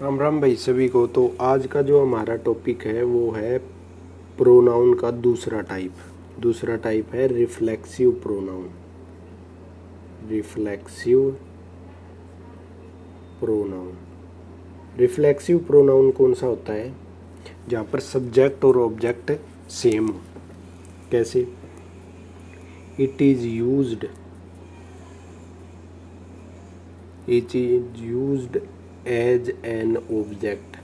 राम राम भाई सभी को। तो आज का जो हमारा टॉपिक है वो है प्रोनाउन का दूसरा टाइप है reflexive pronoun. Reflexive pronoun reflexive pronoun कौन सा होता है? जहाँ पर सब्जेक्ट और ऑब्जेक्ट सेम हो। कैसे? It is used as an object.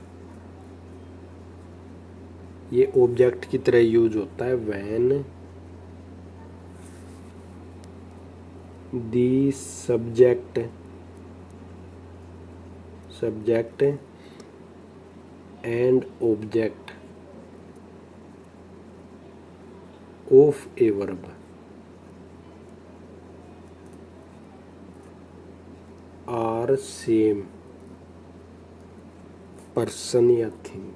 ये ऑब्जेक्ट की तरह यूज होता है when the subject and object of a verb are same person या थिंग।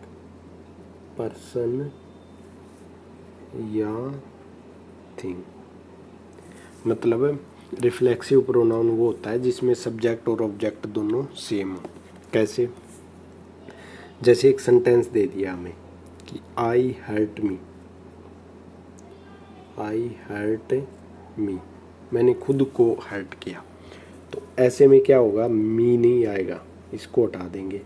मतलब रिफ्लेक्सिव प्रोनाउन वो होता है जिसमें सब्जेक्ट और ऑब्जेक्ट दोनों सेम हो। कैसे? जैसे एक सेंटेंस दे दिया हमें कि आई हर्ट मी, मैंने खुद को हर्ट किया। तो ऐसे में क्या होगा? मी नहीं आएगा, इसको हटा देंगे।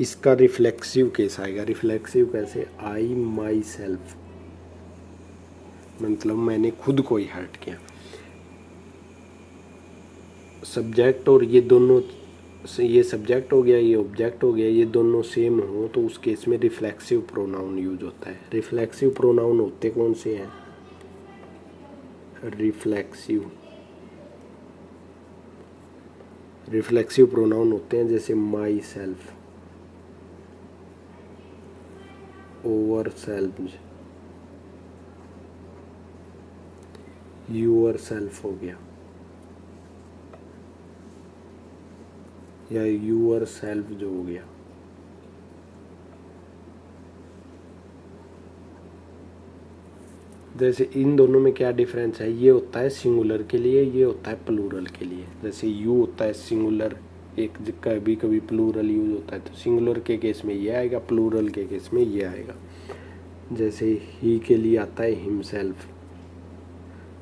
इसका रिफ्लेक्सिव केस आएगा। रिफ्लेक्सिव कैसे? आई माई सेल्फ, मतलब मैंने खुद को ही हर्ट किया। सब्जेक्ट और ये दोनों, ये सब्जेक्ट हो गया, ये ऑब्जेक्ट हो गया, ये दोनों सेम हो तो उस केस में रिफ्लेक्सिव प्रोनाउन यूज होता है। रिफ्लेक्सिव प्रोनाउन होते कौन से हैं? रिफ्लेक्सिव प्रोनाउन होते हैं जैसे my self, over self, your self हो गया, या यूअर सेल्फ जो हो गया। जैसे इन दोनों में क्या डिफरेंस है? ये होता है सिंगुलर के लिए, ये होता है प्लूरल के लिए। जैसे यू होता है सिंगुलर, एक कभी कभी प्लूरल यूज होता है, तो सिंगुलर के केस में ये आएगा, प्लूरल के केस में ये आएगा। जैसे ही के लिए आता है हिमसेल्फ,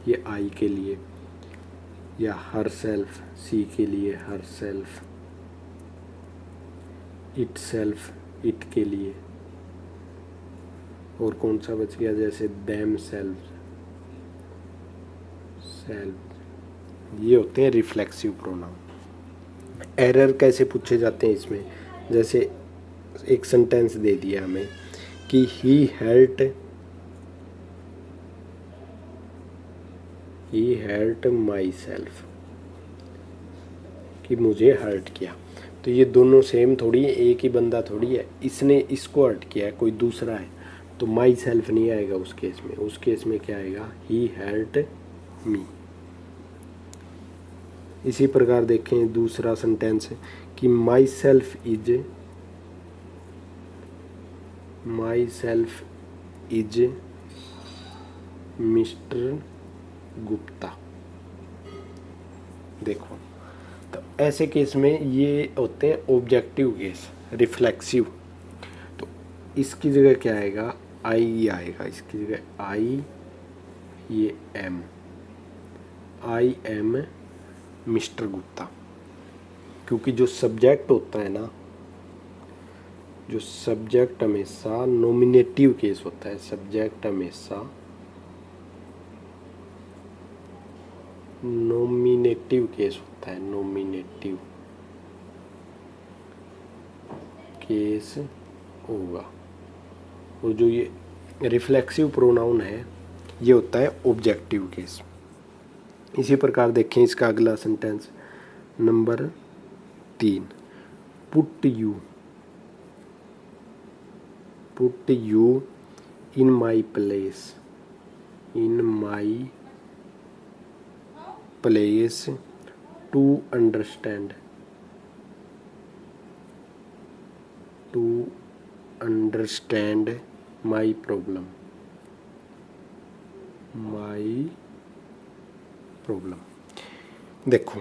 ये आई के लिए, या हर सेल्फ, सी के लिए her self, it self, it के लिए। और कौन सा बच गया? जैसे देम सेल्फ। ये होते हैं रिफ्लेक्सिव प्रोनाउन। एरर कैसे पूछे जाते हैं इसमें? जैसे एक सेंटेंस दे दिया हमें कि ही हर्ट माई सेल्फ, कि मुझे हर्ट किया। तो ये दोनों सेम थोड़ी है, एक ही बंदा थोड़ी है। इसने इसको हर्ट किया है, कोई दूसरा है, तो माई सेल्फ नहीं आएगा उस केस में। उस केस में क्या आएगा? ही हर्ट मी। इसी प्रकार देखें दूसरा सेंटेंस कि my self is mister Gupta. देखो, तो ऐसे केस में ये होते हैं ऑब्जेक्टिव केस, रिफ्लेक्सिव। तो इसकी जगह क्या आएगा? आई आएगा। इसकी जगह आई, ये am, I am Mister Gupta. क्योंकि जो सब्जेक्ट होता है ना, जो सब्जेक्ट हमेशा नॉमिनेटिव केस होता है। सब्जेक्ट हमेशा नॉमिनेटिव केस होता है, नॉमिनेटिव केस होगा। और जो ये रिफ्लेक्सिव प्रोनाउन है ये होता है ऑब्जेक्टिव केस। इसी प्रकार देखें इसका अगला sentence number 3, put you in my place to understand my problem. देखो,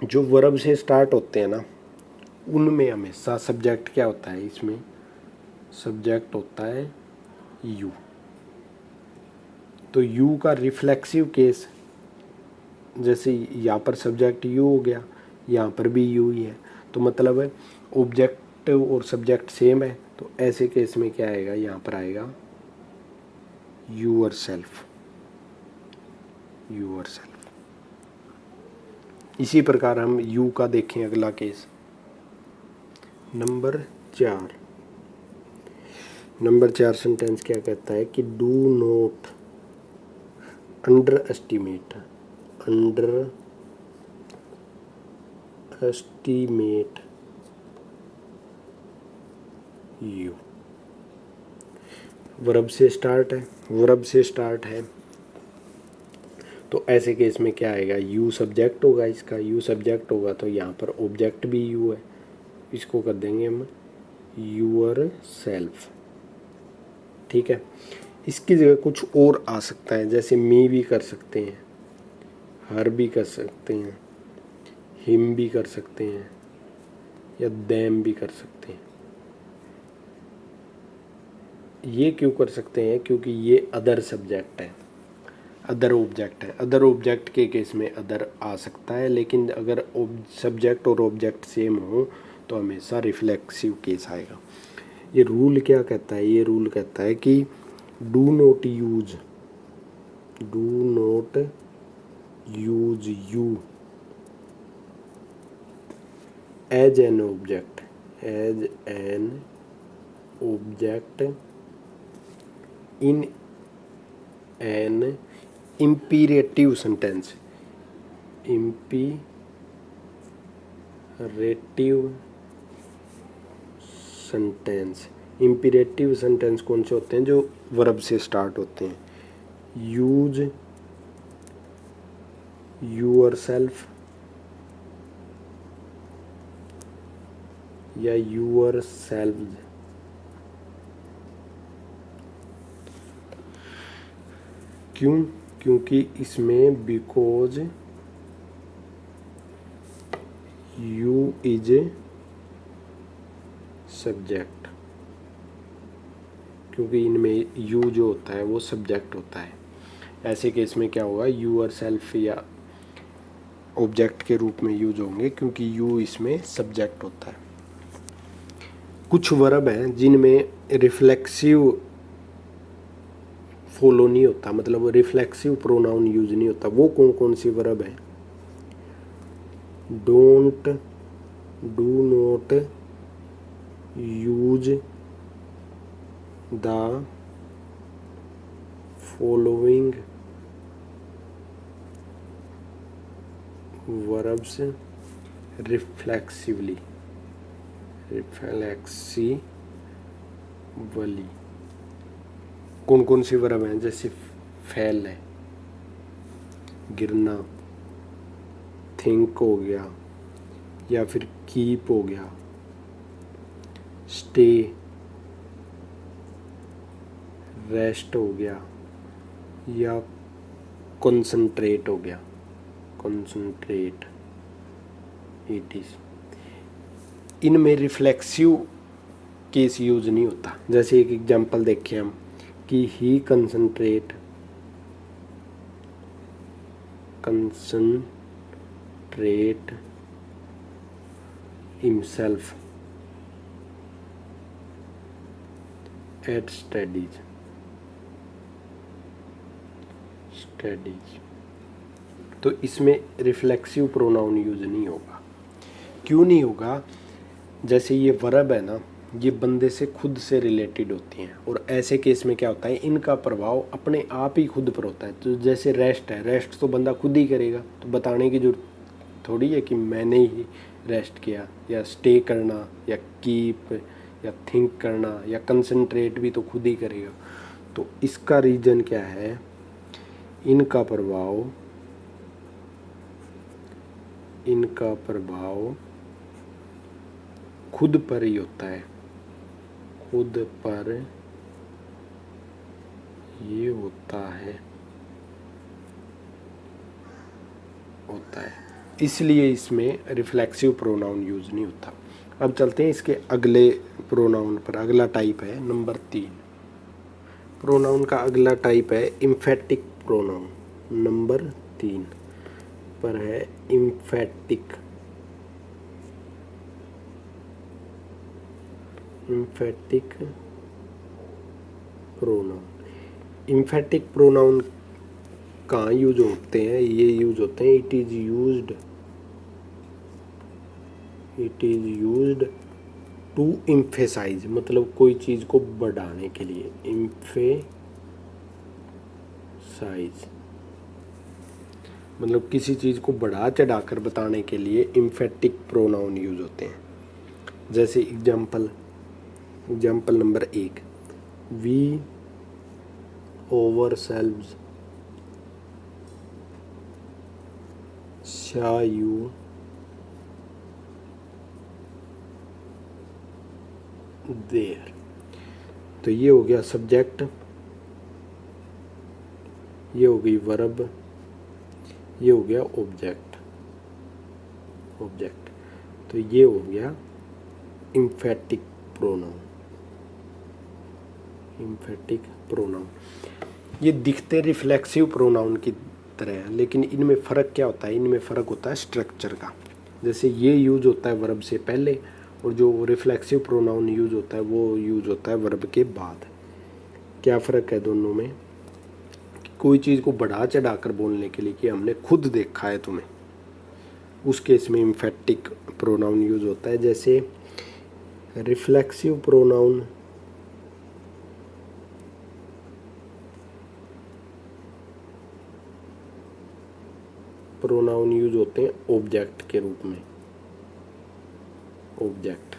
जो वर्ब से स्टार्ट होते हैं ना, उनमें हमेशा सब्जेक्ट क्या होता है, इसमें सब्जेक्ट होता है यू। तो यू का रिफ्लेक्सिव केस, जैसे यहाँ पर सब्जेक्ट यू हो गया, यहाँ पर भी यू ही है, तो मतलब है ऑब्जेक्ट और सब्जेक्ट सेम है, तो ऐसे केस में क्या आएगा, यहाँ पर आएगा यूअर सेल्फ, यूअर सेल्फ। इसी प्रकार हम यू का देखें अगला केस, नंबर 4। नंबर 4 सेंटेंस क्या कहता है कि do not under estimate you. Verb से स्टार्ट है, तो ऐसे केस में क्या आएगा, यू सब्जेक्ट होगा, इसका यू सब्जेक्ट होगा तो यहाँ पर ऑब्जेक्ट भी यू है, इसको कर देंगे हम यूअर सेल्फ। ठीक है, इसकी जगह कुछ और आ सकता है, जैसे मी भी कर सकते हैं, हर भी कर सकते हैं, हिम भी कर सकते हैं, या देम भी कर सकते हैं। ये क्यों कर सकते हैं, क्योंकि ये अदर सब्जेक्ट है, अदर ऑब्जेक्ट है। अदर ऑब्जेक्ट के केस में अदर आ सकता है, लेकिन अगर सब्जेक्ट और ऑब्जेक्ट सेम हो तो हमेशा रिफ्लेक्सिव केस आएगा। ये रूल क्या कहता है, ये रूल कहता है कि do not use you as an object in an imperative sentence। imperative sentence कौन से होते हैं, जो वर्ब से स्टार्ट होते हैं, यूज यूअर सेल्फ या यूअर सेल्व्स। क्यों, क्योंकि इसमें because you is a subject, क्योंकि इनमें यू जो होता है वो सब्जेक्ट होता है। ऐसे केस में क्या होगा, यूअर सेल्फ या ऑब्जेक्ट के रूप में यूज होंगे, क्योंकि यू इसमें सब्जेक्ट होता है। कुछ वर्ब हैं जिनमें रिफ्लेक्सिव फॉलो नहीं होता, मतलब रिफ्लेक्सिव प्रोनाउन यूज नहीं होता। वो कौन कौन सी वर्ब है, don't, do not use the following verbs reflexively. कौन कौन सी वर्ब हैं, जैसे फैल है, गिरना, थिंक हो गया, या फिर कीप हो गया, स्टे, रेस्ट हो गया, या कंसंट्रेट हो गया, कंसंट्रेट इट इज। इनमें रिफ्लेक्सिव केस यूज नहीं होता। जैसे एक एग्जांपल देखें हम कि ही कंसंट्रेट हिमसेल्फ एट स्टडीज। तो इसमें रिफ्लेक्सिव प्रोनाउन यूज नहीं होगा। क्यों नहीं होगा, जैसे ये वर्ब है ना, ये बंदे से खुद से रिलेटेड होती हैं, और ऐसे केस में क्या होता है, इनका प्रभाव अपने आप ही खुद पर होता है। तो जैसे रेस्ट है, रेस्ट तो बंदा खुद ही करेगा, तो बताने की जरूरत थोड़ी है कि मैंने ही रेस्ट किया। या स्टे करना, या कीप, या थिंक करना, या कंसंट्रेट भी तो खुद ही करेगा। तो इसका रीज़न क्या है, इनका प्रभाव खुद पर ही होता है, खुद पर ये होता है। इसलिए इसमें रिफ्लेक्सिव प्रोनाउन यूज नहीं होता। अब चलते हैं इसके अगले प्रोनाउन पर। अगला टाइप है नंबर 3। प्रोनाउन का अगला टाइप है इम्फेटिक प्रोनाउन। नंबर 3 पर है इम्फेटिक प्रोनाउन। इम्फेटिक प्रोनाउन कहाँ यूज होते हैं? ये यूज होते हैं it is used to emphasise, मतलब कोई चीज़ को बढ़ाने के लिए। एम्फेसाइज मतलब किसी चीज़ को बढ़ा चढ़ाकर बताने के लिए एम्फेटिक प्रोनाउन यूज होते हैं। जैसे example number 1, we ourselves saw you there। तो ये हो गया सब्जेक्ट, ये हो गई वर्ब, ये हो गया ऑब्जेक्ट। तो ये हो गया एम्फेटिक प्रोनाउन। ये दिखते रिफ्लेक्सिव प्रोनाउन की तरह है, लेकिन इनमें फ़र्क क्या होता है? इनमें फ़र्क होता है स्ट्रक्चर का। जैसे ये यूज होता है वर्ब से पहले, और जो रिफ्लेक्सिव प्रोनाउन यूज होता है वो यूज होता है वर्ब के बाद। क्या फ़र्क है दोनों में? कोई चीज़ को बढ़ा चढ़ा कर बोलने के लिए कि हमने खुद देखा है तुम्हें, उस केस में एम्फेटिक प्रोनाउन यूज होता है। जैसे रिफ्लेक्सिव प्रोनाउन यूज होते हैं ऑब्जेक्ट के रूप में, ऑब्जेक्ट।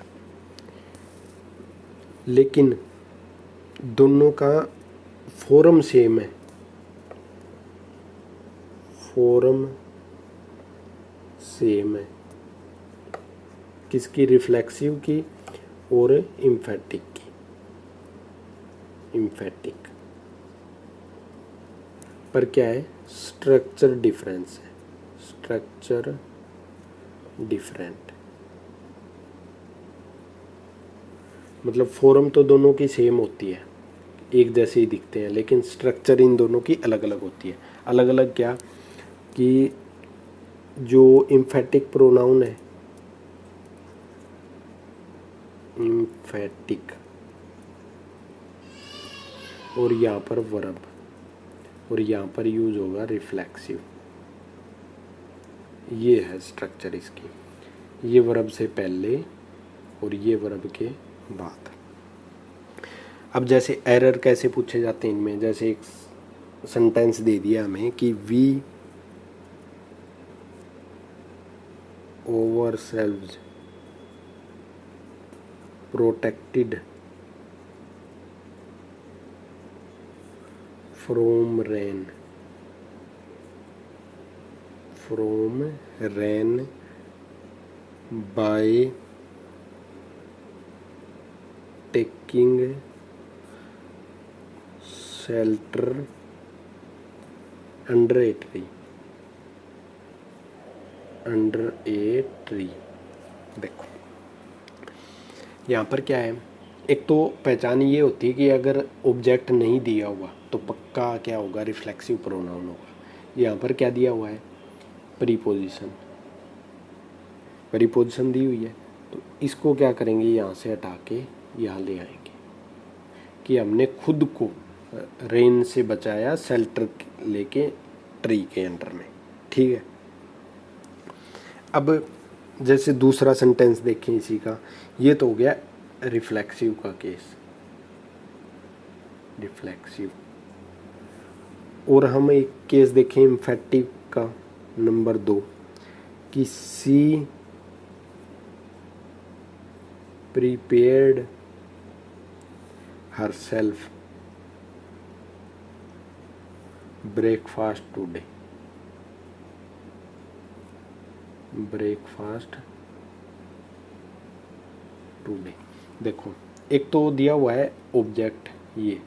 लेकिन दोनों का फॉर्म सेम है, किसकी? रिफ्लेक्सिव की और एम्फेटिक की। पर क्या है? स्ट्रक्चर डिफरेंस है, मतलब फॉर्म तो दोनों की सेम होती है, एक जैसे ही दिखते हैं, लेकिन स्ट्रक्चर इन दोनों की अलग अलग होती है। अलग अलग क्या? कि जो एम्फेटिक प्रोनाउन है, एम्फेटिक, और यहाँ पर वर्ब, और यहाँ पर यूज होगा रिफ्लेक्सिव। ये है स्ट्रक्चर इसकी, ये वर्ब से पहले और ये वर्ब के बाद। अब जैसे एरर कैसे पूछे जाते हैं इनमें? जैसे एक सेंटेंस दे दिया हमें कि we ourselves protected from rain by taking shelter under a tree। देखो यहाँ पर क्या है? एक तो पहचान ये होती है कि अगर ऑब्जेक्ट नहीं दिया हुआ तो पक्का क्या होगा? रिफ्लेक्सिव प्रोनाउन होगा। यहाँ पर क्या दिया हुआ है? प्रीपोजिशन दी हुई है, तो इसको क्या करेंगे? यहाँ से हटा के यहाँ ले आएंगे कि हमने खुद को रेन से बचाया शेल्टर लेके ट्री के अंडर में। ठीक है। अब जैसे दूसरा सेंटेंस देखें इसी का, ये तो हो गया रिफ्लेक्सिव का केस, रिफ्लेक्सिव। और हम एक केस देखें एम्फेटिक का, नंबर 2, कि सी प्रिपेयर्ड हरसेल्फ ब्रेकफास्ट टुडे। देखो एक तो दिया हुआ है ऑब्जेक्ट, ये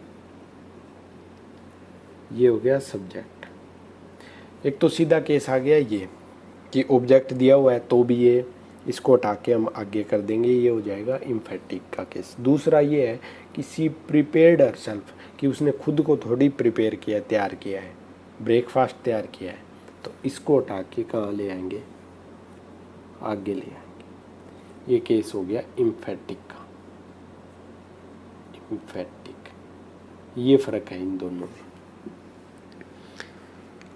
हो गया सब्जेक्ट। एक तो सीधा केस आ गया ये कि ऑब्जेक्ट दिया हुआ है तो भी ये इसको हटा के हम आगे कर देंगे, ये हो जाएगा इम्फेटिक का केस। दूसरा ये है कि सी प्रिपेयर्ड हरसेल्फ, कि उसने खुद को थोड़ी प्रिपेयर किया, तैयार किया है, ब्रेकफास्ट तैयार किया है, तो इसको हटा के कहाँ ले आएंगे, आगे ले आएंगे। ये केस हो गया इम्फेटिक का, इम्फेटिक। ये फ़र्क है इन दोनों में।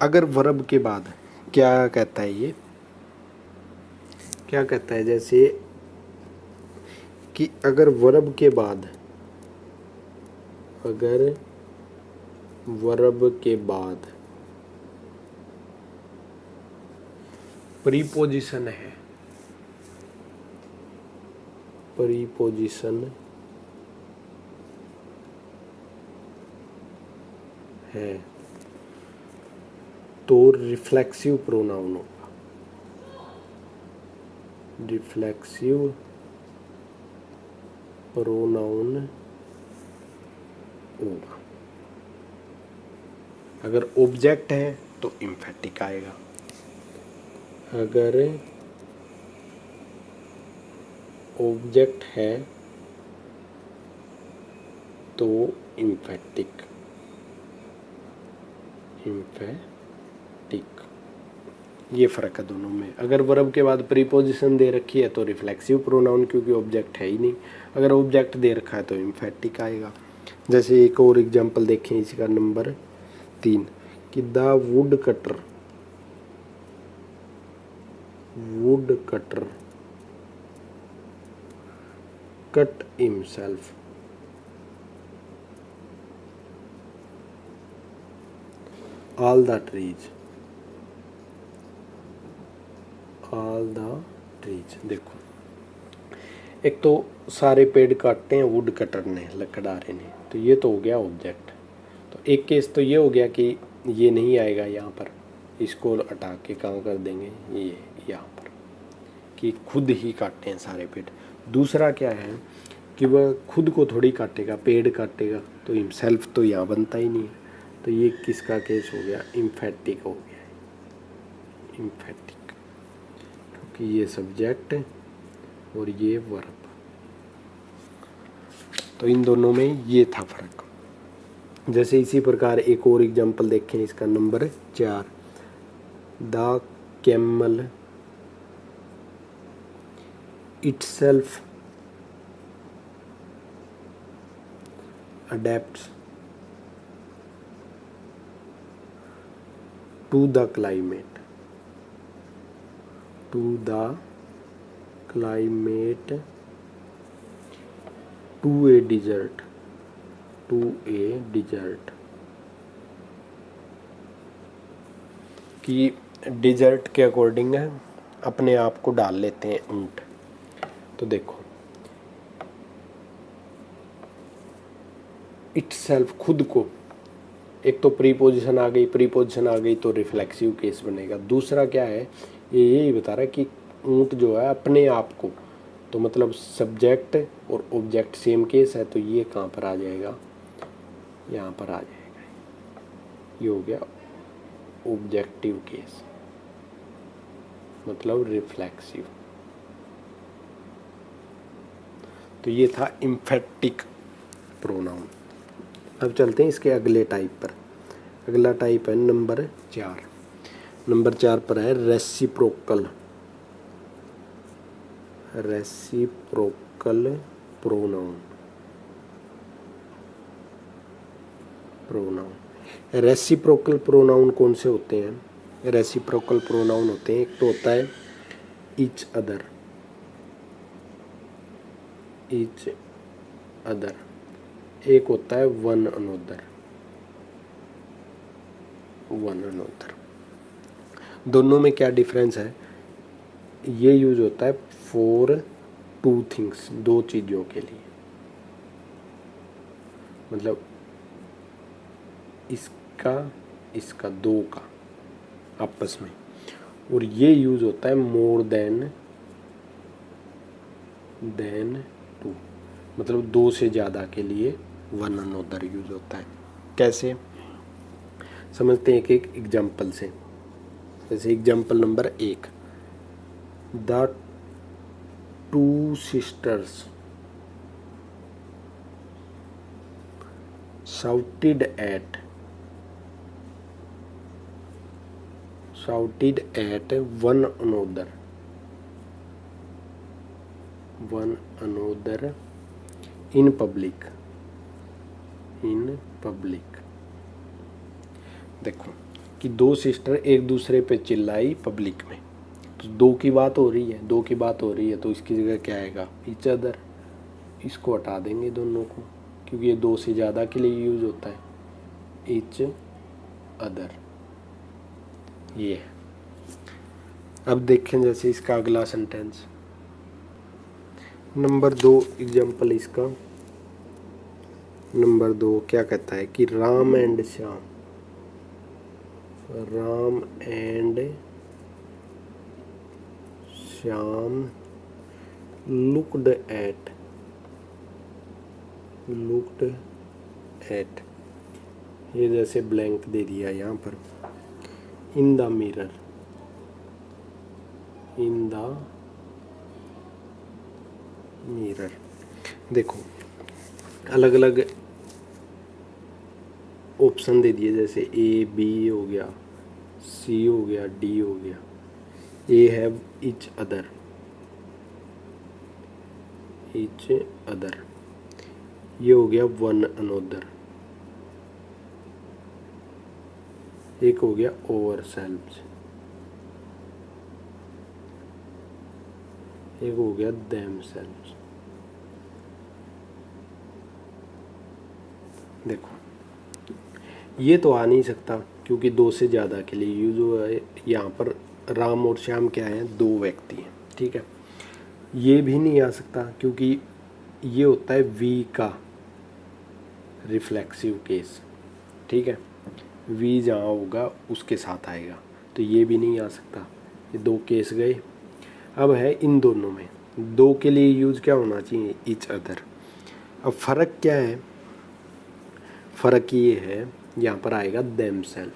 अगर वर्ब के बाद क्या कहता है, ये क्या कहता है, जैसे कि अगर वर्ब के बाद, अगर वर्ब के बाद प्रीपोजिशन है, प्रीपोजिशन है, तो रिफ्लेक्सिव प्रोनाउन होगा, रिफ्लेक्सिव प्रोनाउन होगा। अगर ऑब्जेक्ट है तो इम्फेटिक आएगा, अगर ऑब्जेक्ट है तो इम्फेटिक, इम्फेटिक। ये फ़र्क है दोनों में। अगर वर्ब के बाद प्रीपोजिशन दे रखी है तो रिफ्लेक्सिव प्रोनाउन, क्योंकि ऑब्जेक्ट है ही नहीं। अगर ऑब्जेक्ट दे रखा है तो इम्फेटिक आएगा। जैसे एक और एग्जांपल देखें इसका, नंबर 3, कि the wood cutter, would cutter cut himself, all the trees, all the trees. देखो, एक तो सारे पेड़ काटते हैं वुड कटर ने, लकड़हारे ने, तो ये तो हो गया ऑब्जेक्ट। तो एक केस तो ये हो गया कि ये नहीं आएगा यहाँ पर, इसको हटा के कहाँ कर देंगे, ये यहाँ पर, कि खुद ही काटते हैं सारे पेड़। दूसरा क्या है कि वह खुद को थोड़ी काटेगा, पेड़ काटेगा, तो हिमसेल्फ तो यहाँ बनता ही नहीं है। तो ये किसका केस हो गया, इम्फेटिक हो गया, इम्फेटिक, क्योंकि ये सब्जेक्ट और ये वर्ब। तो इन दोनों में ये था फर्क। जैसे इसी प्रकार एक और एग्जांपल देखें, इसका number 4, the camel itself adapts to the climate, to the climate, to a desert, to a desert, कि डिजर्ट के अकॉर्डिंग अपने आप को डाल लेते हैं ऊंट। तो देखो, इटसेल्फ, खुद को, एक तो प्रीपोजिशन आ गई, प्रीपोजिशन आ गई तो रिफ्लेक्सिव केस बनेगा। दूसरा क्या है, ये यही बता रहा है कि ऊंट जो है अपने आप को, तो मतलब सब्जेक्ट और ऑब्जेक्ट सेम केस है, तो ये कहाँ पर आ जाएगा, यहाँ पर आ जाएगा। ये हो गया ऑब्जेक्टिव केस, मतलब रिफ्लेक्सिव। तो ये था इम्फेटिक प्रोनाउन। अब चलते हैं इसके अगले टाइप पर। अगला टाइप है नंबर 4। नंबर 4 पर है reciprocal, reciprocal pronoun, pronoun. Reciprocal pronoun कौन से होते हैं, रेसिप्रोकल प्रोनाउन होते हैं, एक तो होता है ईच अदर, ईच अदर, एक होता है वन अनोदर, वन अनोदर। दोनों में क्या डिफरेंस है, ये यूज होता है फॉर टू थिंग्स, दो चीज़ों के लिए, मतलब इसका इसका, दो का आपस में। और ये यूज होता है मोर देन टू, मतलब दो से ज़्यादा के लिए वन अनोदर यूज होता है। कैसे समझते हैं, एक एक एग्जाम्पल से। जैसे example number 1, the two sisters shouted at one another in public. देखो कि दो सिस्टर एक दूसरे पे चिल्लाई पब्लिक में, तो दो की बात हो रही है, तो इसकी जगह क्या आएगा? Each other. इसको हटा देंगे दोनों को, क्योंकि ये दो से ज़्यादा के लिए यूज होता है। ईच अदर ये है। अब देखें जैसे इसका अगला सेंटेंस, नंबर 2 एग्जाम्पल इसका। नंबर 2 क्या कहता है कि Ram and Shyam looked at, ये जैसे ब्लैंक दे दिया यहाँ पर, इन द मिरर। देखो अलग अलग ऑप्शन दे दिए, जैसे ए बी हो गया, सी हो गया, डी हो गया। ए हैव ईच अदर, ये हो गया वन अनोदर, एक हो गया ओवर सेल्व्स, एक हो गया देम सेल्व्स। देखो ये तो आ नहीं सकता क्योंकि दो से ज़्यादा के लिए यूज हुआ है। यहाँ पर राम और श्याम क्या है? दो व्यक्ति हैं, ठीक है। ये भी नहीं आ सकता क्योंकि ये होता है वी का रिफ्लेक्सिव केस, ठीक है। वी जहाँ होगा उसके साथ आएगा, तो ये भी नहीं आ सकता। ये दो केस गए। अब है इन दोनों में, दो के लिए यूज क्या होना चाहिए? Each other. अब फ़र्क क्या है? फ़र्क ये है, यहाँ पर आएगा देमसेल्फ।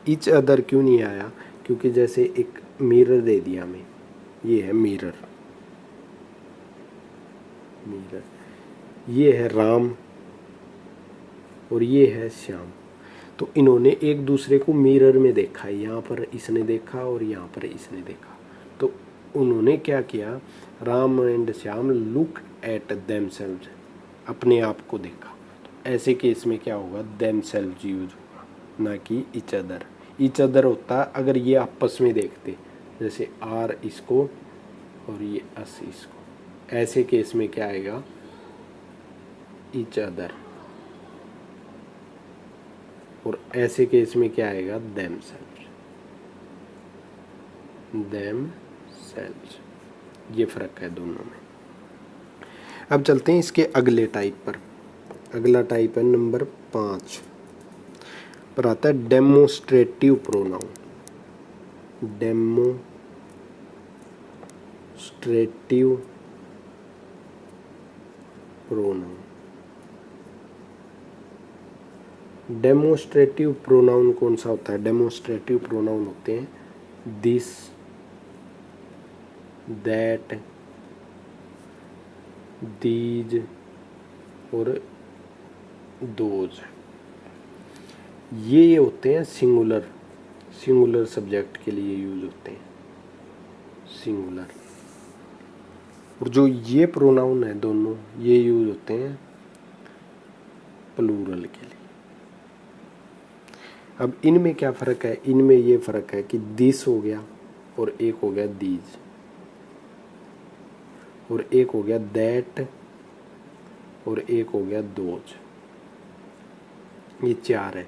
ईच अदर क्यों नहीं आया? क्योंकि जैसे एक मिरर दे दिया हमें, ये है मिरर, ये है राम और ये है श्याम। तो इन्होंने एक दूसरे को मिरर में देखा, यहाँ पर इसने देखा और यहाँ पर इसने देखा। तो उन्होंने क्या किया? Ram and Shyam look at themselves, अपने आप को देखा। तो ऐसे केस में क्या होगा? देमसेल्व्स यूज होगा, ना कि ईच अदर। ईच अदर होता अगर ये आपस में देखते, जैसे आर इसको और ये अस इसको, ऐसे केस में क्या आएगा? Each other. और ऐसे केस में क्या आएगा? देमसेल्व्स। ये फर्क है दोनों में। अब चलते हैं इसके अगले टाइप पर। अगला टाइप है नंबर 5 पर आता है demonstrative pronoun. Demonstrative pronoun. Demonstrative pronoun कौन सा होता है? डेमोस्ट्रेटिव प्रोनाउन होते हैं दिस, दैट, दीज और दोज। ये होते हैं सिंगुलर सब्जेक्ट के लिए यूज होते हैं, सिंगुलर। और जो ये प्रोनाउन है दोनों, ये यूज होते हैं प्लूरल के लिए। अब इनमें क्या फ़र्क है? इनमें ये फ़र्क है कि दिस हो गया और एक हो गया दीज, और एक हो गया दैट और एक हो गया दोज। ये 4 है।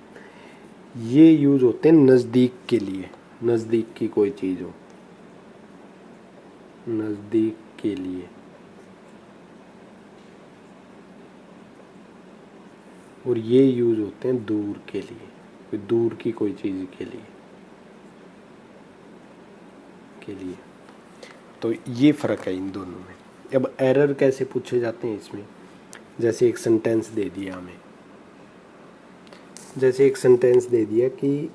ये यूज होते हैं नज़दीक के लिए, नज़दीक की कोई चीज़ हो, नज़दीक के लिए। और ये यूज होते हैं दूर के लिए, दूर की कोई चीज़ के लिए। तो ये फ़र्क है इन दोनों में। अब एरर कैसे पूछे जाते हैं इसमें? जैसे एक सेंटेंस दे दिया हमें, जैसे एक सेंटेंस दे दिया कि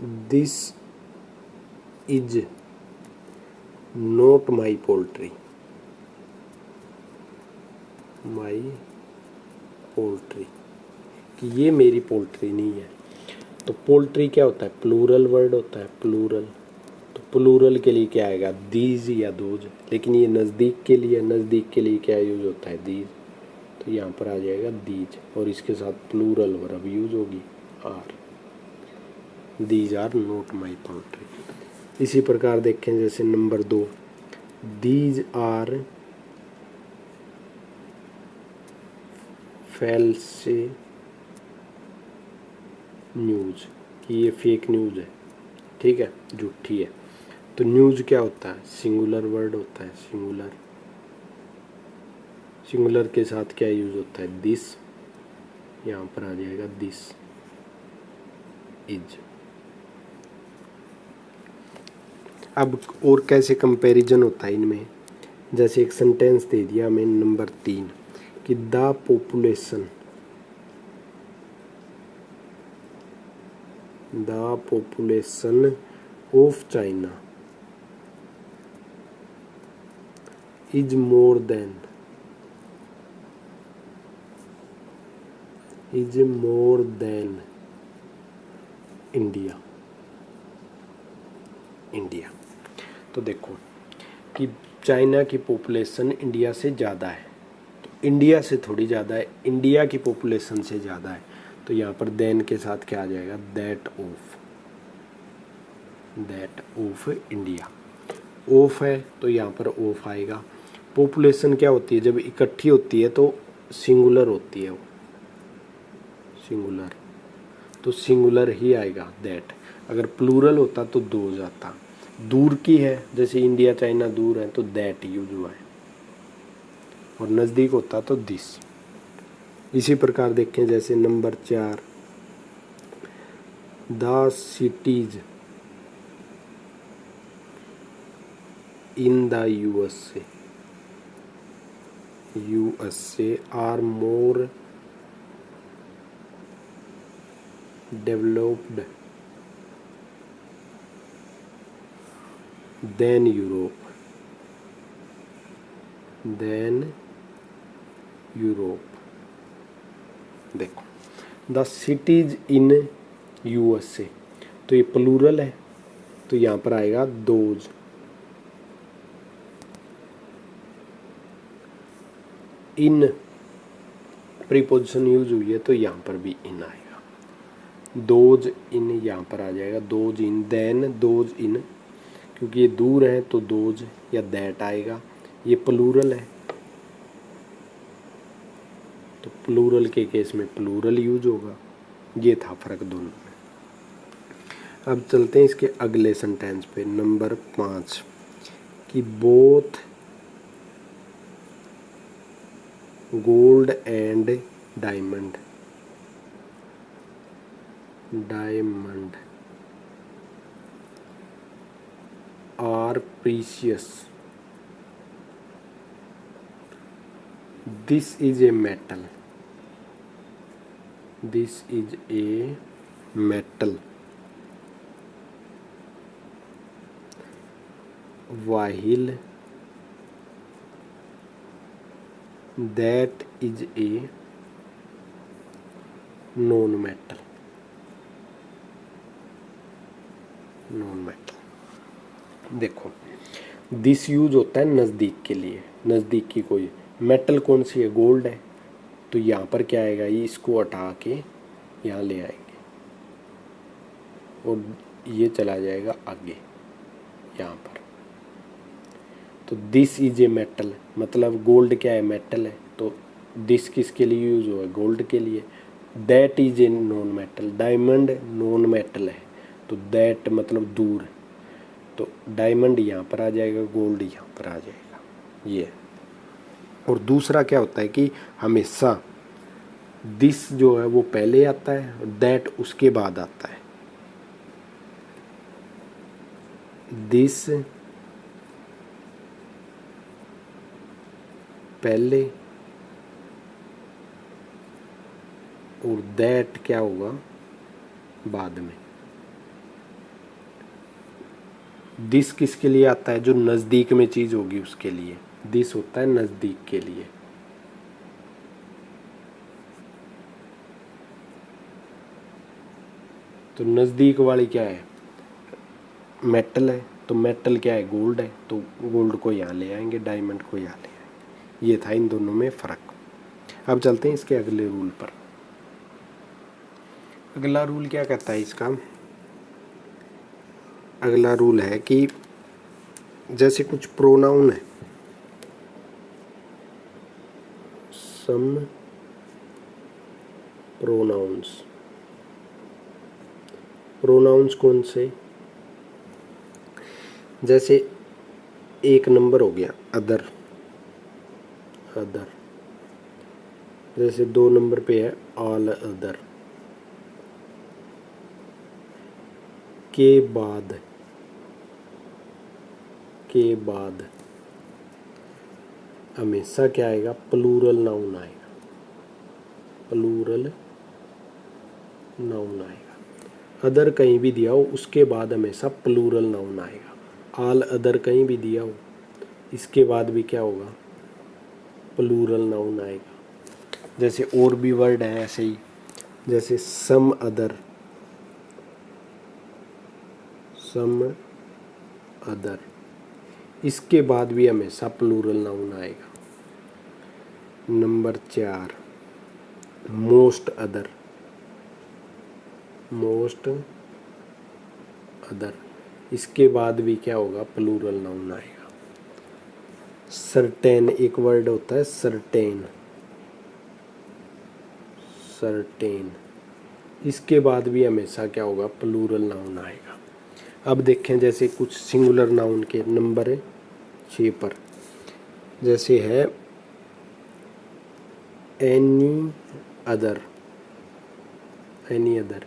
this is not my poultry, my poultry, कि ये मेरी पोल्ट्री नहीं है। तो पोल्ट्री क्या होता है, प्लूरल वर्ड होता है, प्लूरल। तो प्लूरल के लिए क्या आएगा, दीज या दोज, लेकिन ये नज़दीक के लिए, नज़दीक के लिए क्या यूज होता है, दीज, तो यहाँ पर आ जाएगा दीज, और इसके साथ प्लूरल वर्ब यूज होगी are, these are not my poultry. इसी प्रकार देखें जैसे नंबर 2, दीज आर फैल्से न्यूज़, कि ये फेक न्यूज़ है, ठीक है, झूठी है। तो न्यूज़ क्या होता है, सिंगुलर वर्ड होता है, सिंगुलर। सिंगुलर के साथ क्या यूज होता है, दिस, यहाँ पर आ जाएगा दिस इज। अब और कैसे कंपैरिजन होता है इनमें, जैसे एक सेंटेंस दे दिया हमें नंबर 3 कि the population of China is more than India. तो देखो कि चाइना की पॉपुलेशन इंडिया से ज़्यादा है, तो इंडिया से थोड़ी ज़्यादा है, इंडिया की पॉपुलेशन से ज़्यादा है, तो यहाँ पर देन के साथ क्या आ जाएगा, दैट ऑफ इंडिया। ऑफ है तो यहाँ पर ऑफ आएगा। पॉपुलेशन क्या होती है, जब इकट्ठी होती है तो सिंगुलर होती है, वो सिंगुलर, तो सिंगुलर ही आएगा दैट। अगर प्लूरल होता तो दो जाता। दूर की है, जैसे इंडिया चाइना दूर है तो दैट यूज हुआ है, और नज़दीक होता तो दिस। इसी प्रकार देखें जैसे नंबर 4, the cities in the USA are more developed than Europe. देखो द सिटीज इन यूएसए, तो ये प्लूरल है, तो यहाँ पर आएगा दोज। इन प्रीपोजिशन यूज हुई है तो यहाँ पर भी इन आएगा, दोज इन यहाँ पर आ जाएगा, those in, then those in, क्योंकि ये दूर है तो दोज या दैट आएगा। ये प्लूरल है तो प्लूरल के केस में प्लूरल यूज होगा। ये था फर्क दोनों में। अब चलते हैं इसके अगले सेंटेंस पे, नंबर 5 कि both gold and diamond are precious, this is a metal, while that is a non metal. देखो दिस यूज होता है नज़दीक के लिए, नज़दीक की कोई मेटल कौन सी है, गोल्ड है, तो यहाँ पर क्या आएगा, ये इसको हटा के यहाँ ले आएंगे और ये चला जाएगा आगे यहाँ पर। तो दिस इज ए मेटल, मतलब गोल्ड क्या है, मेटल है, तो दिस किसके लिए यूज हुआ है, गोल्ड के लिए। That is a non metal, diamond non metal है, तो दैट मतलब दूर, तो डायमंड यहाँ पर आ जाएगा, गोल्ड यहाँ पर आ जाएगा, ये। और दूसरा क्या होता है कि हमेशा दिस जो है वो पहले आता है, दैट उसके बाद आता है। दिस पहले और दैट क्या होगा बाद में, दिस किसके लिए आता है? जो नज़दीक में चीज़ होगी उसके लिए। दिस होता है नज़दीक के लिए। तो नज़दीक वाली क्या है? मेटल है। तो मेटल क्या है? गोल्ड है। तो गोल्ड को यहाँ ले आएंगे, डायमंड को यहाँ ले आएंगे। ये था इन दोनों में फ़र्क। अब चलते हैं इसके अगले रूल पर। अगला रूल क्या कहता है इसका? अगला रूल है कि जैसे कुछ प्रोनाउन है, सम प्रोनाउंस। प्रोनाउंस कौन से? जैसे एक नंबर हो गया अदर, अदर। जैसे 2 नंबर पे है ऑल अदर। के बाद, के बाद हमेशा क्या आएगा? प्लूरल नाउन आएगा, प्लूरल नाउन आएगा। अदर कहीं भी दिया हो उसके बाद हमेशा प्लूरल नाउन आएगा। ऑल अदर कहीं भी दिया हो इसके बाद भी क्या होगा? प्लूरल नाउन आएगा। जैसे और भी वर्ड है ऐसे ही, जैसे सम अदर, सम अदर, इसके बाद भी हमेशा प्लूरल नाउन आएगा। Number 4 most other, most other, इसके बाद भी क्या होगा? प्लूरल नाउन आएगा। सर्टेन एक वर्ड होता है, सर्टेन, सर्टेन, इसके बाद भी हमेशा क्या होगा? प्लूरल नाउन आएगा। अब देखें जैसे कुछ सिंगुलर नाउन के नंबर 6 पर, जैसे है एनी अदर, एनी अदर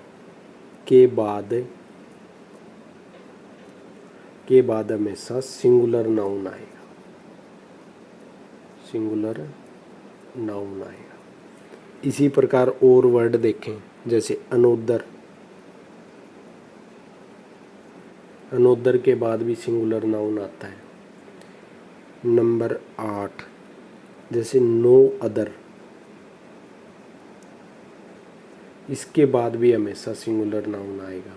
के बाद हमेशा सिंगुलर नाउन आएगा, सिंगुलर नाउन आएगा। इसी प्रकार और वर्ड देखें जैसे अनोदर, अनोदर के बाद भी सिंगुलर नाउन आता है। नंबर 8 जैसे नो अदर, इसके बाद भी हमेशा सिंगुलर नाउन आएगा।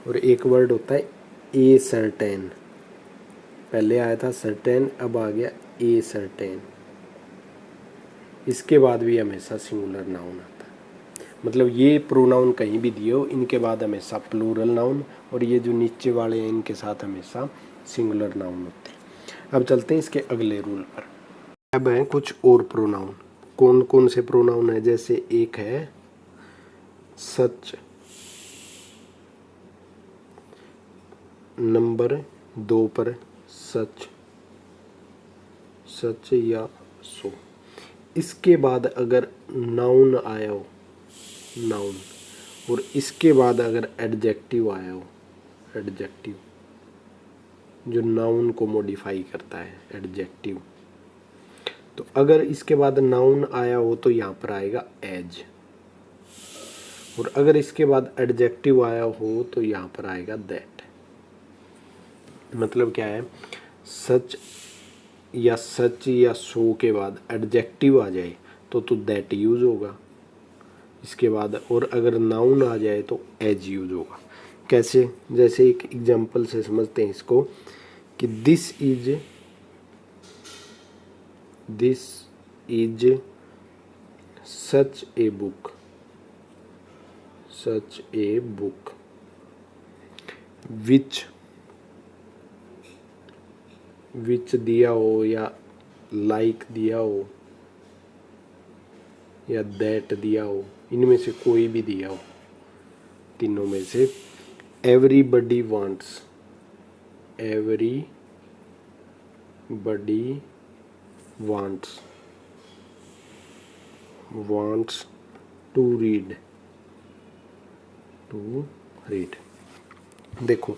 और एक वर्ड होता है ए सर्टेन, पहले आया था सर्टेन, अब आ गया ए सर्टेन, इसके बाद भी हमेशा सिंगुलर नाउन आता है। मतलब ये प्रोनाउन कहीं भी दिए हो इनके बाद हमेशा प्लूरल नाउन, और ये जो नीचे वाले हैं इनके साथ हमेशा सिंगुलर नाउन होते हैं। अब चलते हैं इसके अगले रूल पर। अब हैं कुछ और प्रोनाउन। कौन कौन से प्रोनाउन है? जैसे एक है सच, नंबर 2 पर सच, सच या सो, इसके बाद अगर नाउन आया हो, नाउन, और इसके बाद अगर एडजेक्टिव आया हो, एडजेक्टिव जो नाउन को मॉडिफाई करता है, एडजेक्टिव, तो अगर इसके बाद नाउन आया हो तो यहाँ पर आएगा एज, और अगर इसके बाद एडजेक्टिव आया हो तो यहाँ पर आएगा दैट। मतलब क्या है? सच या सो के बाद एडजेक्टिव आ जाए तो दैट यूज होगा इसके बाद, और अगर नाउन आ जाए तो एज यूज होगा। कैसे? जैसे एक एग्जांपल से समझते हैं इसको कि this is such a book, such a book which दिया हो या लाइक दिया हो या दैट दिया हो, इनमें से कोई भी दिया हो, तीनों में से। Everybody wants, everybody wants to read, देखो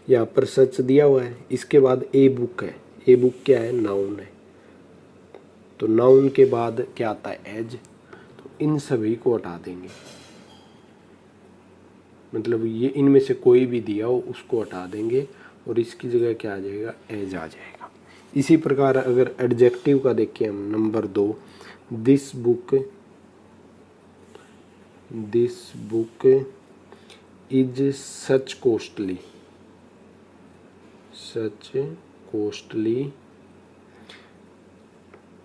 यहाँ पर सच दिया हुआ है, इसके बाद ए बुक है, ए बुक क्या है? नाउन है, तो नाउन के बाद क्या आता है? एज, तो इन सभी को हटा देंगे। मतलब ये इनमें से कोई भी दिया हो उसको हटा देंगे और इसकी जगह क्या आ जाएगा, एज आ जाएगा। इसी प्रकार अगर एडजेक्टिव का देखें हम, number 2, this book is such costly,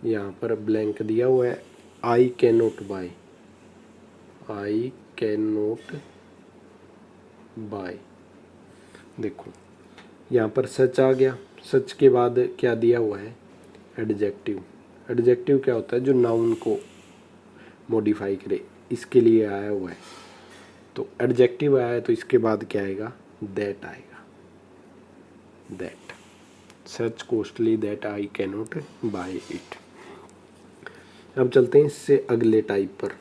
यहाँ पर ब्लैंक दिया हुआ है, आई कैन नॉट बाय। देखो यहाँ पर सच आ गया, सच के बाद क्या दिया हुआ है, एडजेक्टिव। एडजेक्टिव क्या होता है, जो नाउन को मॉडिफाई करे, इसके लिए आया हुआ है। तो एडजेक्टिव आया है तो इसके बाद क्या आएगा, दैट आएगा, that, such costly that I can not buy it. अब चलते हैं इससे अगले टाइप पर,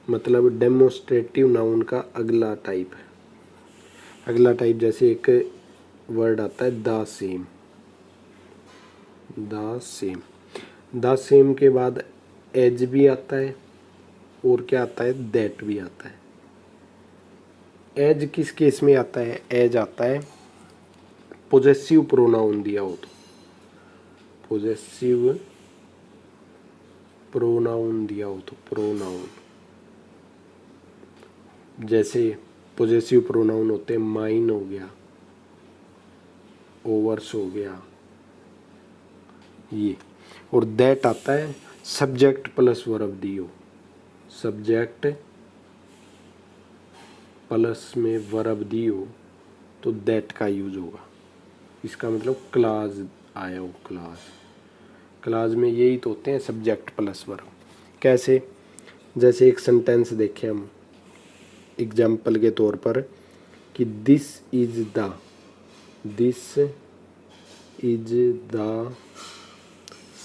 मतलब डेमोस्ट्रेटिव नाउन का अगला टाइप। अगला टाइप जैसे एक वर्ड आता है द सेम के बाद एज भी आता है और क्या आता है, दैट भी आता है। एज किस केस में आता है, एज आता है पोजेसिव प्रोनाउन दिया हो तो, पोजेसिव प्रोनाउन दिया हो तो, प्रोनाउन जैसे पोजेसिव प्रोनाउन होते हैं माइन हो गया, ओवर्स हो गया ये। और दैट आता है सब्जेक्ट प्लस वर्ब दियो, सब्जेक्ट प्लस में वर्ब दियो तो दैट का यूज होगा। इसका मतलब क्लाज आया हो, क्लाज में यही तो होते हैं सब्जेक्ट प्लस वर्ब। कैसे, जैसे एक सेंटेंस देखें हम एग्जाम्पल के तौर पर कि this is the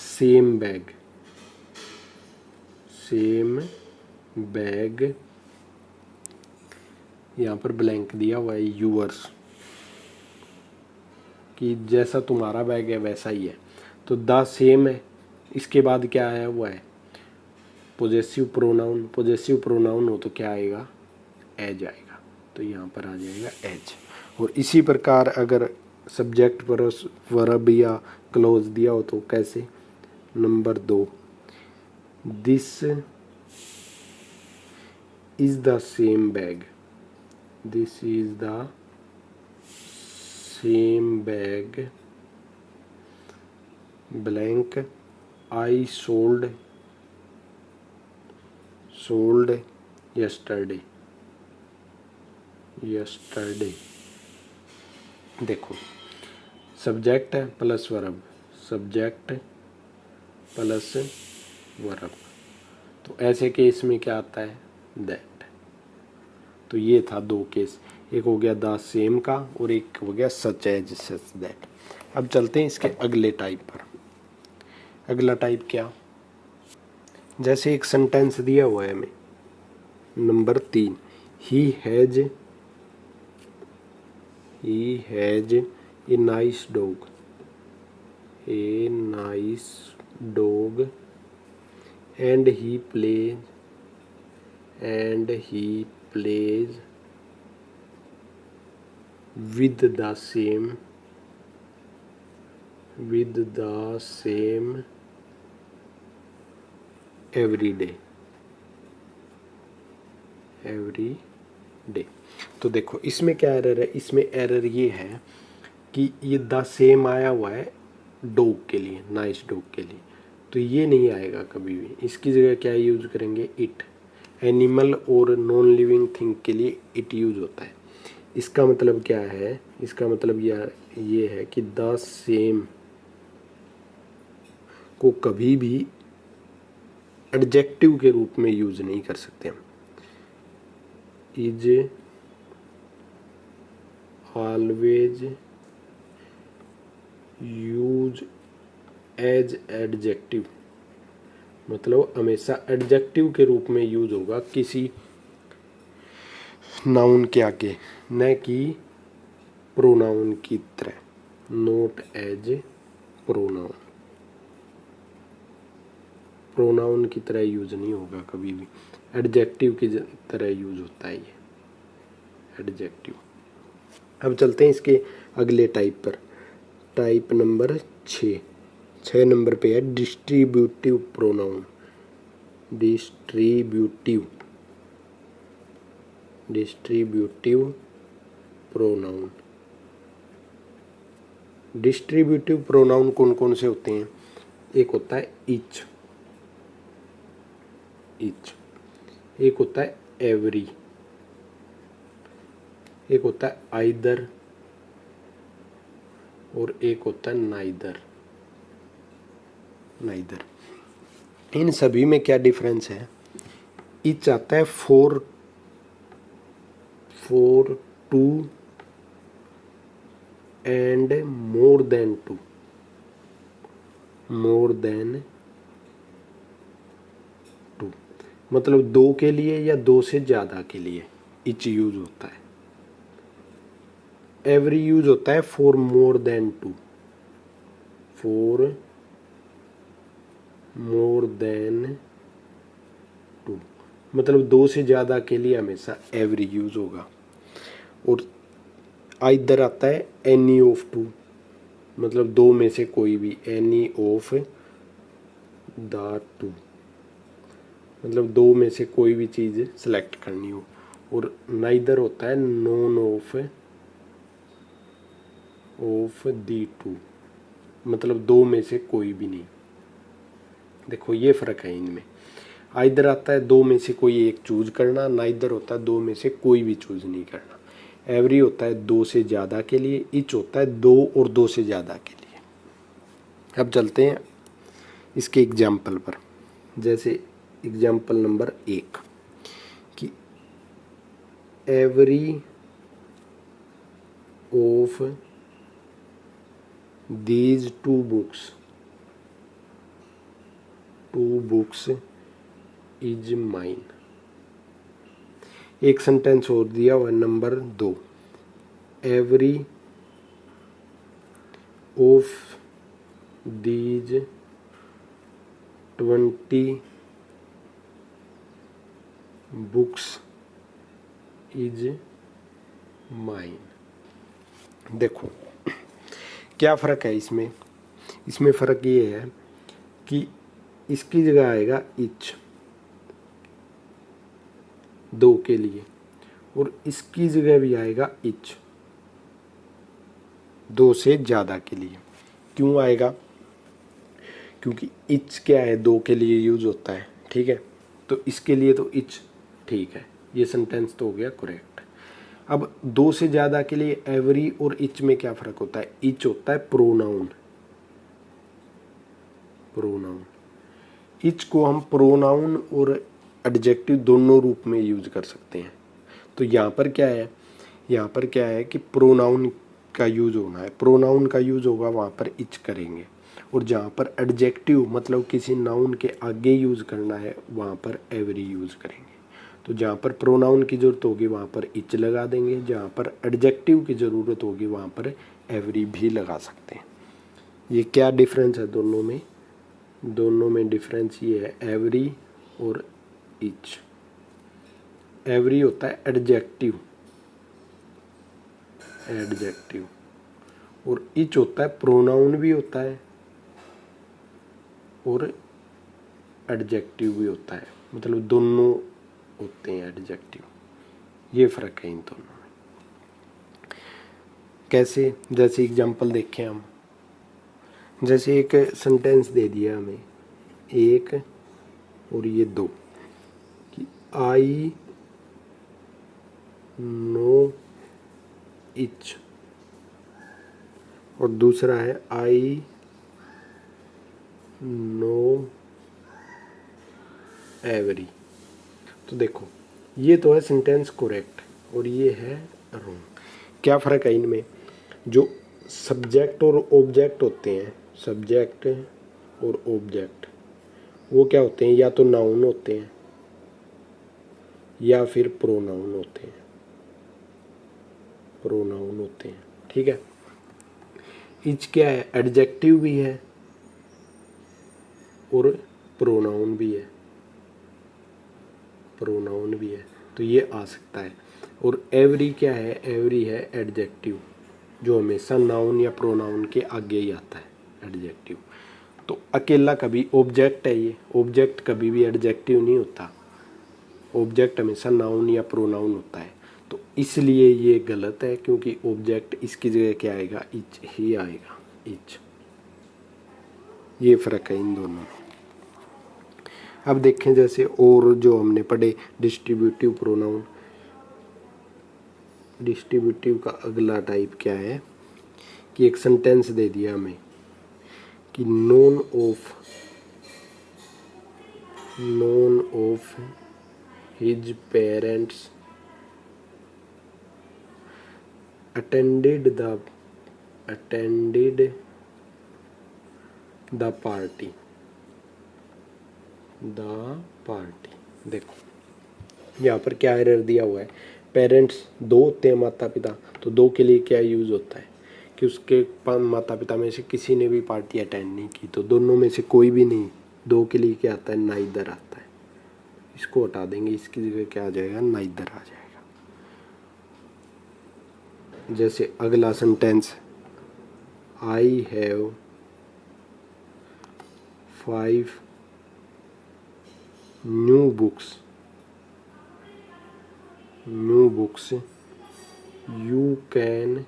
same bag, यहाँ पर ब्लैंक दिया हुआ है यूअर्स, कि जैसा तुम्हारा बैग है वैसा ही है। तो द सेम है, इसके बाद क्या आया हुआ है, पोजेसिव प्रोनाउन हो तो क्या आएगा, एज आएगा, तो यहाँ पर आ जाएगा एज। और इसी प्रकार अगर सब्जेक्ट पर वर्ब या क्लोज दिया हो तो कैसे, number 2, this is the same bag, blank I sold yesterday। देखो सब्जेक्ट प्लस वर्ब, तो ऐसे केस में क्या आता है, दैट। तो ये था 2 केस, एक हो गया द सेम का और एक हो गया सच एज सच दैट। अब चलते हैं इसके अगले टाइप पर। अगला टाइप क्या, जैसे एक सेंटेंस दिया हुआ है हमें, number 3, he has a nice dog and he plays with the same every day। तो देखो इसमें क्या एरर है, इसमें एरर ये है कि ये द सेम आया हुआ है डॉग के लिए, नाइस डॉग के लिए, तो ये नहीं आएगा कभी भी। इसकी जगह क्या यूज करेंगे, इट। एनिमल और नॉन लिविंग थिंग के लिए इट यूज होता है। इसका मतलब क्या है, इसका मतलब ये है कि द सेम को कभी भी एडजेक्टिव के रूप में यूज नहीं कर सकते हम। Is always use as adjective, मतलब हमेशा एडजेक्टिव के रूप में यूज होगा किसी नाउन के आगे, न कि प्रोनाउन की तरह, नोट एज प्रोनाउन की तरह यूज नहीं होगा कभी भी, एडजेक्टिव की तरह यूज होता है ये एडजेक्टिव। अब चलते हैं इसके अगले टाइप पर। टाइप नंबर 6 नंबर पे है distributive pronoun. Distributive pronoun. Distributive pronoun कौन कौन से होते हैं? एक होता है ईच, एक होता है एवरी, एक होता है आइदर और एक होता है नाइदर। इन सभी में क्या डिफरेंस है? ईच आता है for two and more than two, मतलब दो के लिए या दो से ज्यादा के लिए ईच यूज होता है। एवरी यूज होता है फॉर मोर देन टू, मतलब दो से ज्यादा के लिए हमेशा एवरी यूज होगा। और आइदर आता है एनी ऑफ टू, मतलब दो में से कोई भी, एनी ऑफ द टू, मतलब दो में से कोई भी चीज सेलेक्ट करनी हो। और नाइदर होता है नॉन ऑफ दी टू, मतलब दो में से कोई भी नहीं। देखो ये फर्क है इनमें। आइदर आता है दो में से कोई एक चूज करना, नाइदर होता है दो में से कोई भी चूज नहीं करना। एवरी होता है दो से ज़्यादा के लिए, ईच होता है दो और दो से ज़्यादा के लिए। अब चलते हैं इसके एग्जाम्पल पर। जैसे एग्जाम्पल नंबर 1 कि every of these two books is mine. एक सेंटेंस और दिया हुआ number 2, every of these 20 books is mine. देखो क्या फ़र्क है इसमें? इसमें फ़र्क ये है कि इसकी जगह आएगा इच दो के लिए, और इसकी जगह भी आएगा इच दो से ज़्यादा के लिए। क्यों आएगा? क्योंकि इच क्या है, दो के लिए यूज होता है, ठीक है। तो इसके लिए तो इच ठीक है, ये सेंटेंस तो हो गया करेक्ट। अब दो से ज़्यादा के लिए एवरी और इच में क्या फ़र्क होता है? इच होता है प्रोनाउन। इच को हम प्रोनाउन और एडजेक्टिव दोनों रूप में यूज कर सकते हैं। तो यहाँ पर क्या है कि प्रोनाउन का यूज होना है, प्रोनाउन का यूज होगा वहाँ पर इच करेंगे। और जहाँ पर एडजेक्टिव मतलब किसी नाउन के आगे यूज करना है वहाँ पर एवरी यूज करेंगे। तो जहाँ पर प्रोनाउन की ज़रूरत होगी वहाँ पर इच लगा देंगे, जहाँ पर एडजेक्टिव की ज़रूरत होगी वहाँ पर एवरी भी लगा सकते हैं। ये क्या डिफरेंस है दोनों में? दोनों में डिफरेंस ये है एवरी और इच। एवरी होता है एडजेक्टिव और इच होता है प्रोनाउन भी होता है और एडजेक्टिव भी होता है, मतलब दोनों होते हैं एडजेक्टिव। ये फ़र्क है इन दोनों में। कैसे? जैसे एग्जांपल देखें हम। जैसे एक सेंटेंस दे दिया हमें, एक और ये दो, कि आई नो इच, और दूसरा है आई नो एवरी। तो देखो ये तो है सेंटेंस करेक्ट और ये है रॉन्ग। क्या फ़र्क है इनमें? जो सब्जेक्ट और ऑब्जेक्ट होते हैं, सब्जेक्ट और ऑब्जेक्ट, वो क्या होते हैं? या तो नाउन होते हैं या फिर प्रोनाउन होते हैं, ठीक है। इच क्या है? एडजेक्टिव भी है और प्रोनाउन भी है, तो ये आ सकता है। और एवरी क्या है, एवरी है एडजेक्टिव जो हमेशा नाउन या प्रोनाउन के आगे ही आता है एडजेक्टिव। तो अकेला कभी ऑब्जेक्ट है, ये ऑब्जेक्ट कभी भी एडजेक्टिव नहीं होता, ऑब्जेक्ट हमेशा नाउन या प्रोनाउन होता है। तो इसलिए ये गलत है, क्योंकि ऑब्जेक्ट इसकी जगह क्या आएगा, इच ही आएगा, इच। ये फर्क है इन दोनों में। अब देखें जैसे और जो हमने पढ़े डिस्ट्रीब्यूटिव प्रोनाउन, डिस्ट्रीब्यूटिव का अगला टाइप क्या है कि एक सेंटेंस दे दिया हमें कि known of his parents attended the party। देखो यहाँ पर क्या एरर दिया हुआ है, पेरेंट्स दो होते हैं माता पिता, तो दो के लिए क्या यूज़ होता है कि उसके माता पिता में से किसी ने भी पार्टी अटेंड नहीं की, तो दोनों में से कोई भी नहीं, दो के लिए क्या आता है, नाइदर आता है। इसको हटा देंगे, इसकी जगह क्या आ जाएगा, नाइदर आ जाएगा। जैसे अगला sentence, I have 5 new books you can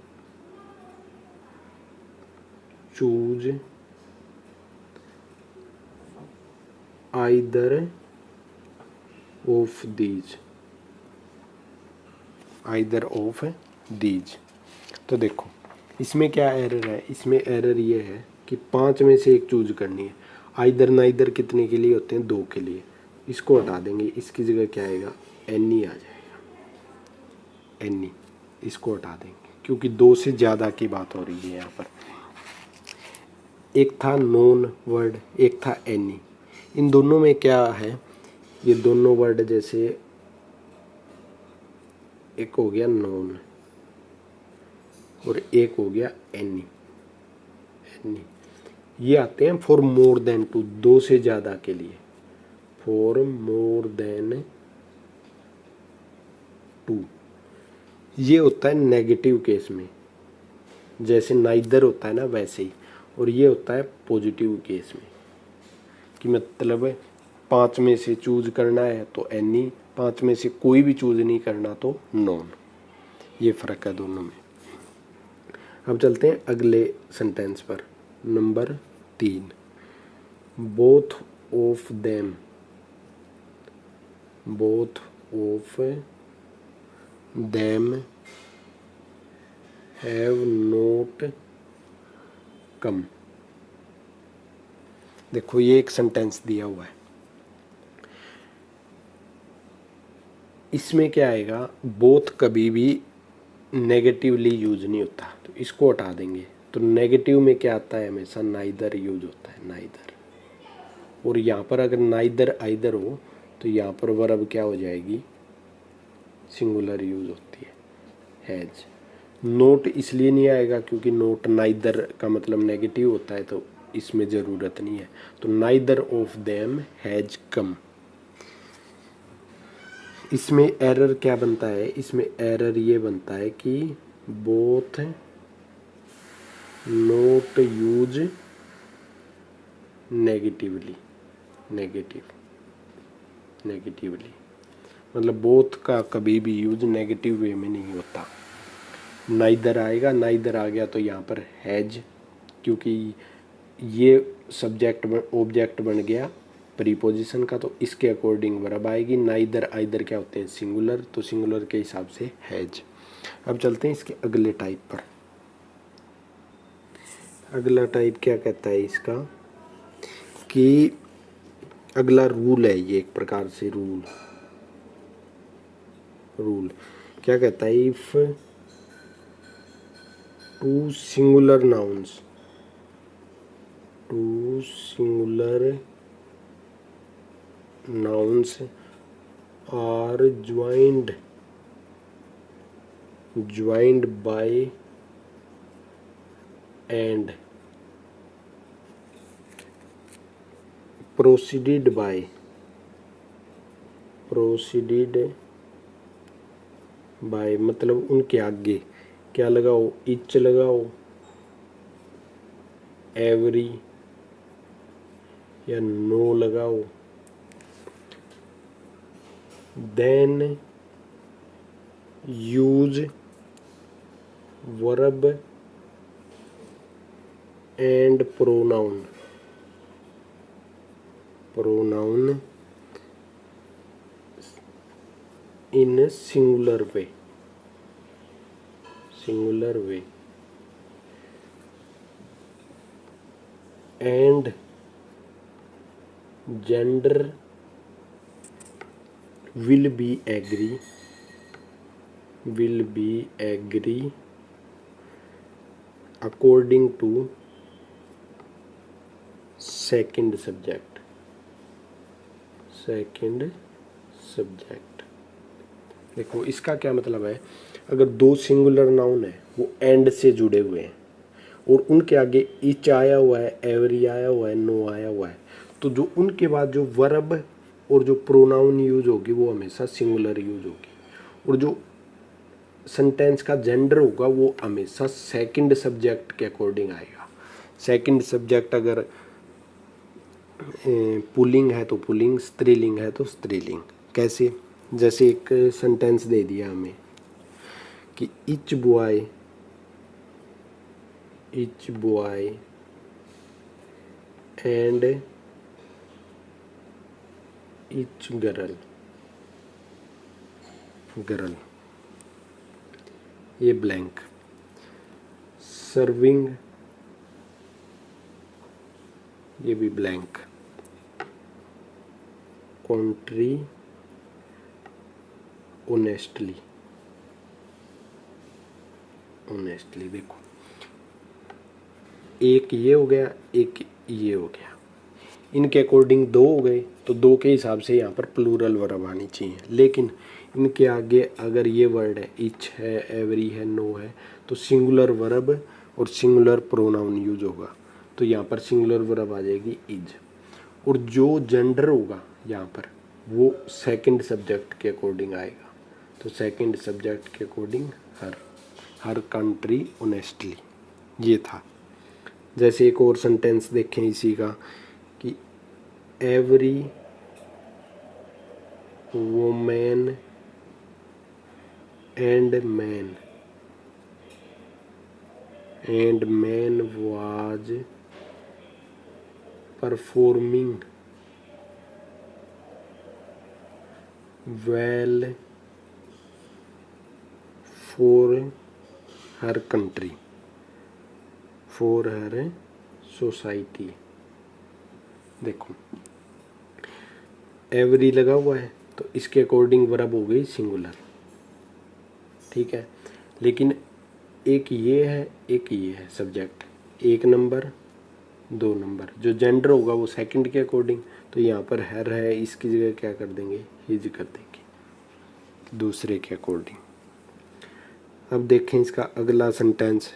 choose either of these. तो देखो इसमें क्या एरर है, इसमें एरर ये है कि 5 में से एक चूज करनी है। आइदर नाइदर कितने के लिए होते हैं, 2 के लिए। इसको हटा देंगे, इसकी जगह क्या आएगा, एनी आ जाएगा, एनी। इसको हटा देंगे क्योंकि 2 से ज़्यादा की बात हो रही है यहाँ पर। एक था नोन वर्ड, एक था एनी। इन दोनों में क्या है, ये दोनों वर्ड जैसे एक हो गया नोन और एक हो गया एनी। ये आते हैं फॉर मोर देन 2, 2 से ज़्यादा के लिए, फॉर मोर देन 2। ये होता है नेगेटिव केस में, जैसे नाइदर होता है ना वैसे ही। और ये होता है पॉजिटिव केस में कि मतलब 5 में से चूज करना है तो एनी, 5 में से कोई भी चूज नहीं करना तो नॉन। ये फ़र्क है दोनों में। अब चलते हैं अगले सेंटेंस पर, number 3। Both of them have not come. देखो ये एक सेंटेंस दिया हुआ है, इसमें क्या आएगा, बोथ कभी भी नेगेटिवली यूज नहीं होता, तो इसको हटा देंगे। तो नेगेटिव में क्या आता है, हमेशा नाइदर यूज होता है, नाइदर। और यहाँ पर अगर नाइदर आइदर हो तो यहाँ पर वर्ब क्या हो जाएगी, सिंगुलर यूज होती है, हैज। नोट इसलिए नहीं आएगा क्योंकि नोट नाइदर का मतलब नेगेटिव होता है, तो इसमें ज़रूरत नहीं है। तो neither of them has come. इसमें एरर क्या बनता है, इसमें एरर ये बनता है कि बोथ नोट यूज नेगेटिवली, मतलब बोथ का कभी भी यूज नेगेटिव वे में नहीं होता। नाइदर आएगा, नाइदर आ गया तो यहाँ पर हैज, क्योंकि ये सब्जेक्ट ऑब्जेक्ट बन गया प्रीपोजिशन का, तो इसके अकॉर्डिंग वर्ब आएगी। नाइदर आइदर क्या होते हैं, सिंगुलर, तो सिंगुलर के हिसाब से हैज। अब चलते हैं इसके अगले टाइप पर। अगला टाइप क्या कहता है इसका कि अगला रूल है, ये एक प्रकार से रूल क्या कहता है, if two singular nouns are joined by and proceeded by मतलब उनके आगे क्या लगाओ, इच लगाओ, एवरी या नो लगाओ, then use verb and pronoun in singular way and gender will be agree according to second subject देखो इसका क्या मतलब है, अगर दो सिंगुलर नाउन है वो एंड से जुड़े हुए हैं और उनके आगे इच आया हुआ है, एवरी आया हुआ है, नो आया हुआ है, तो जो उनके बाद जो वर्ब और जो प्रोनाउन यूज होगी वो हमेशा सिंगुलर यूज होगी और जो सेंटेंस का जेंडर होगा वो हमेशा सेकंड सब्जेक्ट के अकॉर्डिंग आएगा। सेकंड सब्जेक्ट अगर पुल्लिंग है तो पुल्लिंग, स्त्रीलिंग है तो स्त्रीलिंग। कैसे, जैसे एक सेंटेंस दे दिया हमें कि etch boy and each girl, ये ब्लैंक, सर्विंग ये भी ब्लैंक, कंट्री ऑनेस्टली देखो एक ये हो गया, एक ये हो गया, इनके अकॉर्डिंग दो हो गए तो दो के हिसाब से यहाँ पर प्लूरल वर्ब आनी चाहिए। लेकिन इनके आगे अगर ये वर्ड है, इच है, एवरी है, नो है, तो सिंगुलर वर्ब और सिंगुलर प्रोनाउन यूज होगा, तो यहाँ पर सिंगुलर वर्ब आ जाएगी इज, और जो जेंडर होगा यहाँ पर वो सेकंड सब्जेक्ट के अकॉर्डिंग आएगा, तो सेकंड सब्जेक्ट के अकॉर्डिंग हर कंट्री ऑनेस्टली, ये था। जैसे एक और सेंटेंस देखें इसी का कि every women and man was performing well for her country, for her society. देखो एवरी लगा हुआ है तो इसके अकॉर्डिंग वर्ब हो गई सिंगुलर, ठीक है। लेकिन एक ये है, एक ये है सब्जेक्ट, एक नंबर, दो नंबर, जो जेंडर होगा वो सेकंड के अकॉर्डिंग, तो यहाँ पर हर है, इसकी जगह क्या कर देंगे, हिज कर देंगे दूसरे के अकॉर्डिंग। अब देखें इसका अगला सेंटेंस,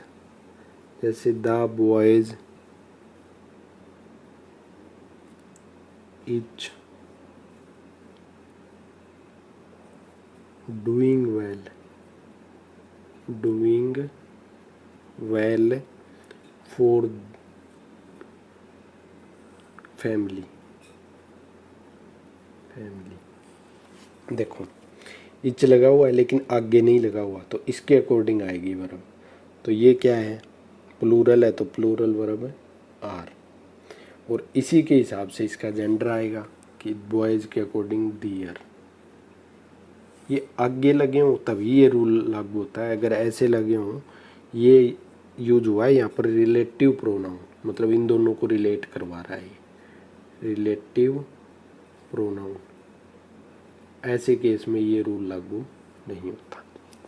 जैसे the boys etch doing well for family. देखो इच लगा हुआ है लेकिन आगे नहीं लगा हुआ, तो इसके अकॉर्डिंग आएगी वर्ब। तो ये क्या है, प्लूरल है तो प्लूरल वर्ब है आर, और इसी के हिसाब से इसका जेंडर आएगा कि बॉयज के अकॉर्डिंग दियर। ये आगे लगे हों तभी ये रूल लागू होता है, अगर ऐसे लगे हों, ये यूज हुआ है यहाँ पर रिलेटिव प्रोनाउन, मतलब इन दोनों को रिलेट करवा रहा है, रिलेटिव प्रोनाउन। ऐसे केस में ये रूल लागू नहीं होता।